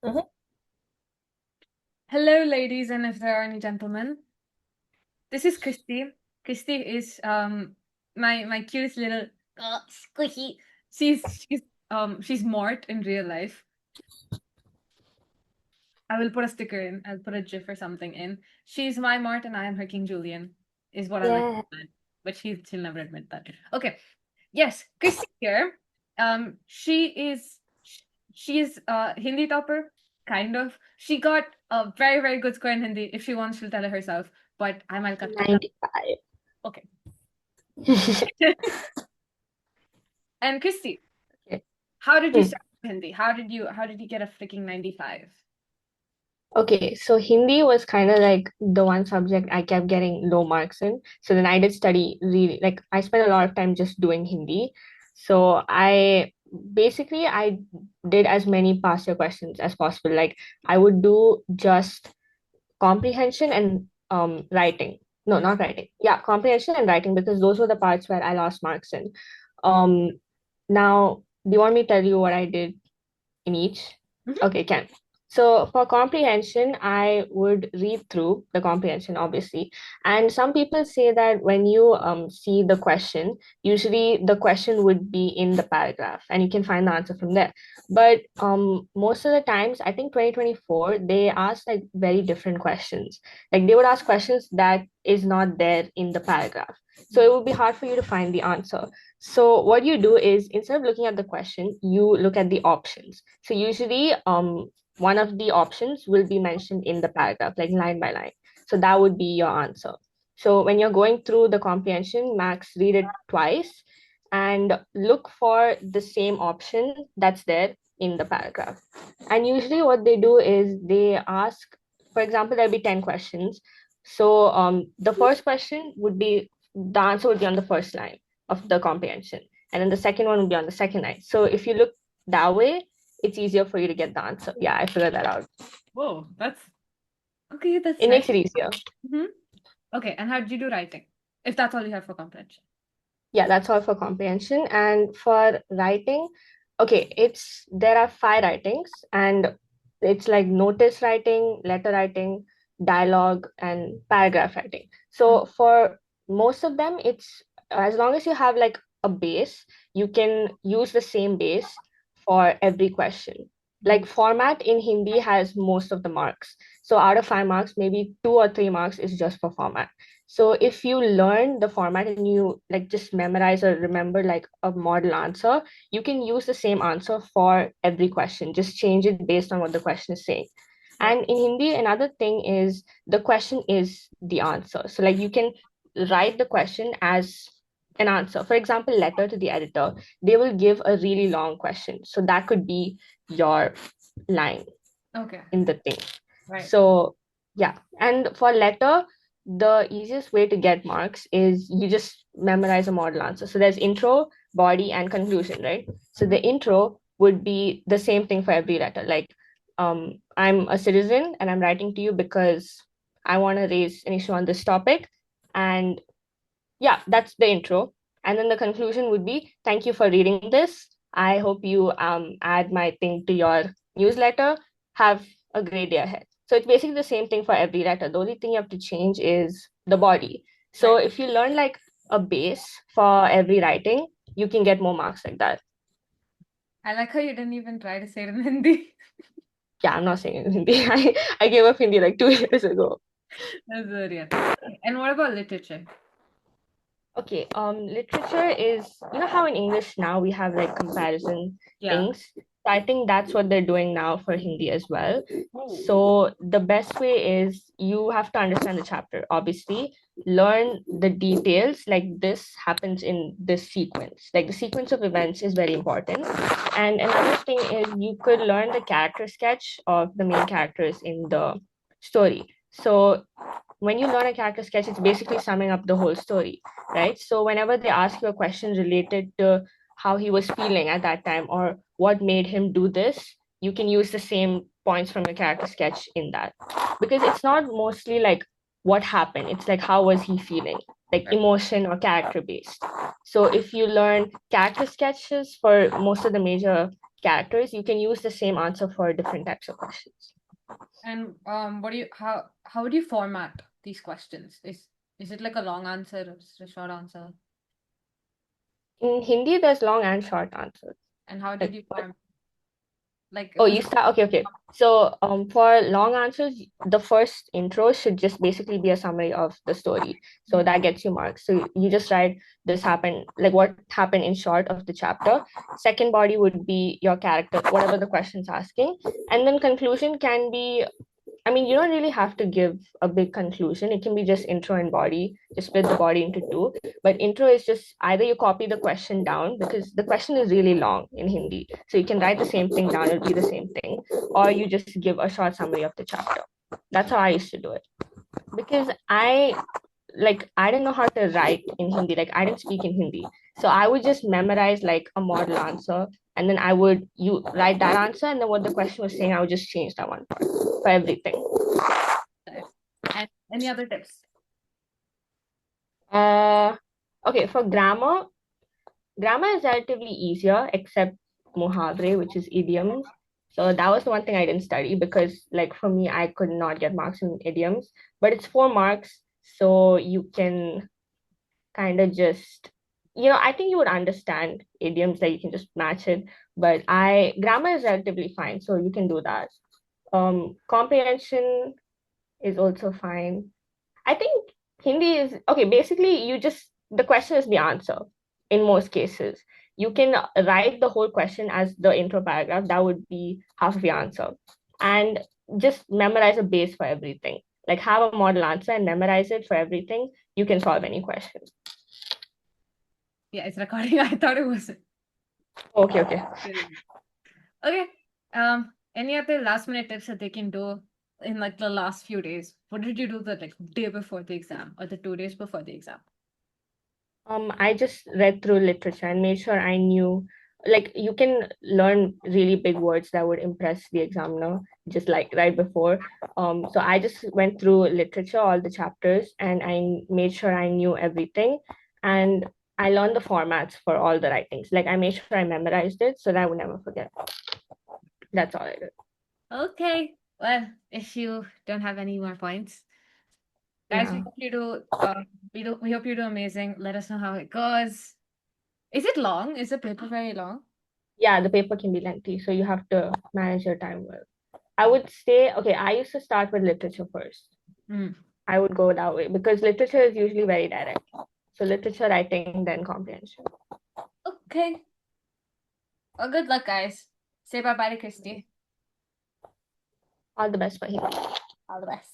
Mhm. Hello, ladies, and if there are any gentlemen. This is Christy. Christy is my cutest little squishy. She's Mort in real life. I will put a sticker in. I'll put a GIF or something in. She's my Mort and I am her King Julian, is what I like Yeah. to say. But she'll never admit that. Okay. Yes, Christy here. She is she's a Hindi topper, kind of. She got a very, very good score in Hindi. If she wants, she'll tell it herself. But I'm Al Katka. 95. Okay. And Christy, Okay. how did you Hmm. start with Hindi? How did you get a freaking 95? Okay, so Hindi was kind of like the one subject I kept getting low marks in. So then I did study really, like I spent a lot of time just doing Hindi. So I did as many past year questions as possible. Like I would do just comprehension and writing. No, Mm. not writing. Yeah, comprehension and writing because those were the parts where I lost marks in. Um, Now, do you want me to tell you what I did in each? Mhm. Okay, can. So for comprehension, I would read through the comprehension, obviously. And some people say that when you see the question, usually the question would be in the paragraph and you can find the answer from there. But most of the times, I think 2024, they ask like very different questions. Like they would ask questions that is not there in the paragraph. So it would be hard for you to find the answer. So what you do is instead of looking at the question, you look at the options. So usually one of the options will be mentioned in the paragraph, like line by line. So that would be your answer. So when you're going through the comprehension, max read it twice and look for the same option that's there in the paragraph. And usually what they do is they ask, for example, there'll be 10 questions. So the first question would be the answer would be on the first line of the comprehension. And then the second one will be on the second line. So if you look that way, it's easier for you to get the answer. Yeah, I figured that out. Whoa, that's okay. That's It nice. makes it easier. Hmm. Okay, and how did you do writing? If that's all you have for comprehension. Yeah, that's all for comprehension. And for writing, okay, it's there are five writings, and it's like notice writing, letter writing, dialogue, and paragraph writing. Mm. So for most of them, it's as long as you have like a base, you can use the same base for every question. Like format in Hindi has most of the marks. So out of 5 marks, maybe 2 or 3 marks is just for format. So if you learn the format and you like just memorize or remember like a model answer, you can use the same answer for every question. Just change it based on what the question is saying. Right. And in Hindi, another thing is the question is the answer. So like you can write the question as an answer. For example, letter to the editor, they will give a really long question. So that could be your line Okay. in the thing. Right. So yeah, and for letter, the easiest way to get marks is you just memorize a model answer. So there's intro, body, and conclusion, right? So the Mhm. intro would be the same thing for every letter. Like, I'm a citizen and I'm writing to you because I want to raise an issue on this topic. And yeah, that's the intro. And then the conclusion would be, thank you for reading this. I hope you add my thing to your newsletter. Have a great day ahead. So it's basically the same thing for every letter. The only thing you have to change is the body. So Right. if you learn like a base for every writing, you can get more marks like that. I like how you didn't even try to say it in Hindi. Yeah, I'm not saying it in Hindi. I gave up Hindi like 2 years ago. That's very yeah. Okay. And what about literature? Okay, literature is, you know how in English now we have like comparison Yeah. things? So I think that's what they're doing now for Hindi as well. Oh. So the best way is you have to understand the chapter, obviously, learn the details, like this happens in this sequence. Like the sequence of events is very important. And another thing is you could learn the character sketch of the main characters in the story. So when you learn a character sketch, it's basically summing up the whole story, right? So whenever they ask you a question related to how he was feeling at that time or what made him do this, you can use the same points from your character sketch in that. Because it's not mostly like what happened, it's like how was he feeling, like Right. emotion or character based. So if you learn character sketches for most of the major characters, you can use the same answer for different types of questions. And how do you format these questions? Is it like a long answer or is it a short answer? In Hindi, there's long and short answers. And how did Like, you format? Like oh, you start. Okay. So, for long answers, the first intro should just basically be a summary of the story. So that gets you marks. So you just write this happened, like what happened in short of the chapter. Second body would be your character, whatever the question's asking, and then conclusion can be, I mean, you don't really have to give a big conclusion. It can be just intro and body, just split the body into two. But intro is just either you copy the question down because the question is really long in Hindi. So you can write the same thing down, it'll be the same thing. Or you just give a short summary of the chapter. That's how I used to do it. Because I didn't know how to write in Hindi. Like I didn't speak in Hindi. So I would just memorize like a model answer and then you write that answer and then what the question was saying, I would just change that one part for everything. And any other tips? Okay, for grammar is relatively easier except muhavre, which is idioms. So that was the one thing I didn't study because like for me, I could not get marks in idioms, but it's 4 marks. So you can kind of just, I think you would understand idioms that you can just match it. But grammar is relatively fine, so you can do that. Comprehension is also fine. I think Hindi is okay. Basically, the question is the answer in most cases. You can write the whole question as the intro paragraph. That would be half of your answer. And just memorize a base for everything. Like have a model answer and memorize it for everything. You can solve any question. Yeah, it's recording. I thought it was. Okay. Okay. Any other last minute tips that they can do in like the last few days? What did you do the like day before the exam or the 2 days before the exam? I just read through literature and made sure I knew, like, you can learn really big words that would impress the examiner, just like right before. So I just went through literature, all the chapters, and I made sure I knew everything. And I learned the formats for all the writings. Like, I made sure I memorized it so that I would never forget. That's all I did. Okay. Well, if you don't have any more points, guys, we Yeah. hope you do. We hope you do amazing. Let us know how it goes. Is it long? Is the paper very long? Yeah, the paper can be lengthy, so you have to manage your time well. I would say, okay, I used to start with literature first. Mm. I would go that way because literature is usually very direct. So literature, writing, then comprehension. Okay. Well, good luck, guys. Say bye bye to Christy. All the best for him. All the best.